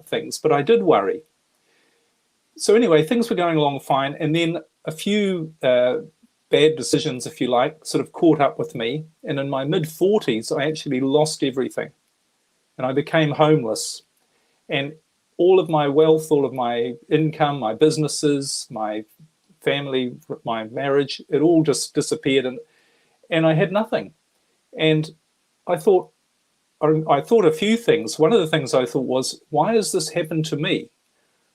things, but I did worry. So anyway, things were going along fine, and then a few bad decisions, if you like, sort of caught up with me, and in my mid-40s, I actually lost everything, and I became homeless, and all of my wealth, all of my income, my businesses, my family, my marriage, it all just disappeared, and I had nothing. And I thought a few things. One of the things I thought was, why has this happened to me?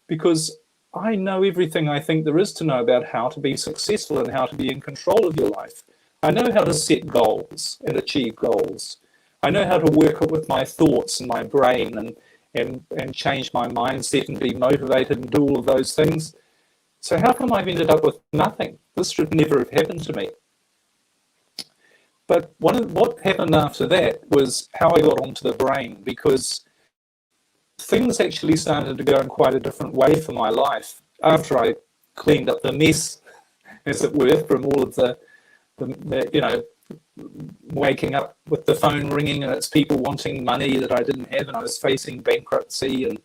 Because I know everything I think there is to know about how to be successful and how to be in control of your life. I know how to set goals and achieve goals. I know how to work it with my thoughts and my brain and change my mindset and be motivated and do all of those things. So how come I've ended up with nothing? This should never have happened to me. But what happened after that was how I got onto the brain, because things actually started to go in quite a different way for my life after I cleaned up the mess, as it were, from all of the waking up with the phone ringing and it's people wanting money that I didn't have, and I was facing bankruptcy and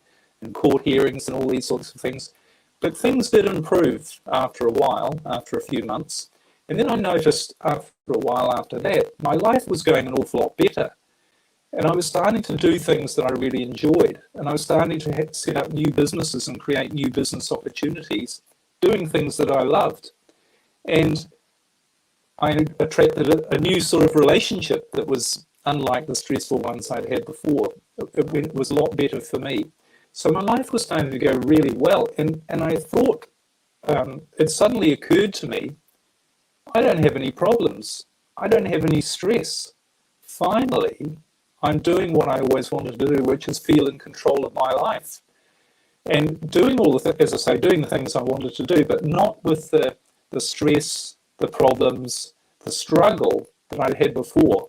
court hearings and all these sorts of things. But things did improve after a while, after a few months. And then I noticed after a while after that, my life was going an awful lot better. And I was starting to do things that I really enjoyed. And I was starting to set up new businesses and create new business opportunities, doing things that I loved. And I attracted a new sort of relationship that was unlike the stressful ones I'd had before. It was a lot better for me. So my life was starting to go really well. And I thought, it suddenly occurred to me, I don't have any problems. I don't have any stress. Finally, I'm doing what I always wanted to do, which is feel in control of my life. And doing all the as I say, doing the things I wanted to do, but not with the stress, the problems, the struggle that I'd had before.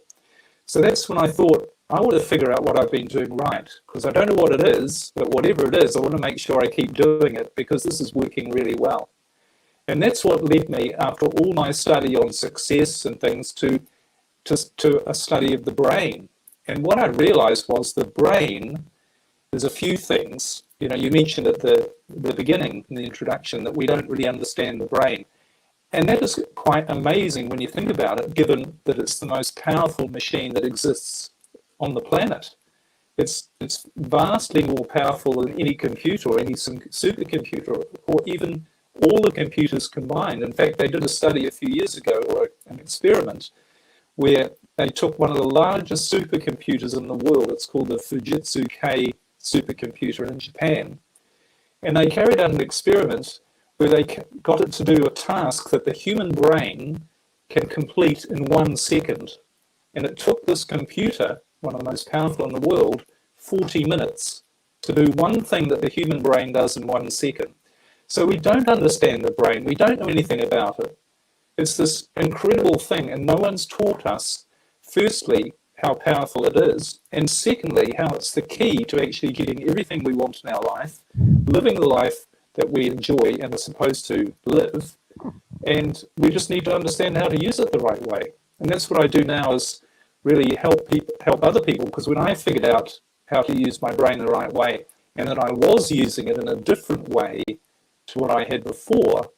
So that's when I thought, I want to figure out what I've been doing right, because I don't know what it is, but whatever it is, I want to make sure I keep doing it, because this is working really well. And that's what led me, after all my study on success and things, to a study of the brain. And what I realized was the brain, there's a few things. You mentioned at the beginning, in the introduction, that we don't really understand the brain. And that is quite amazing when you think about it, given that it's the most powerful machine that exists on the planet. It's vastly more powerful than any computer or any supercomputer, or even all the computers combined. In fact, they did a study a few years ago, or an experiment, where they took one of the largest supercomputers in the world. It's called the Fujitsu K supercomputer in Japan. And they carried out an experiment where they got it to do a task that the human brain can complete in 1 second. And it took this computer, one of the most powerful in the world, 40 minutes to do one thing that the human brain does in 1 second. So we don't understand the brain. We don't know anything about it. It's this incredible thing, and no one's taught us, firstly, how powerful it is, and secondly, how it's the key to actually getting everything we want in our life, living the life that we enjoy and are supposed to live, and we just need to understand how to use it the right way. And that's what I do now, is really help other people, because when I figured out how to use my brain the right way, and that I was using it in a different way to what I had before,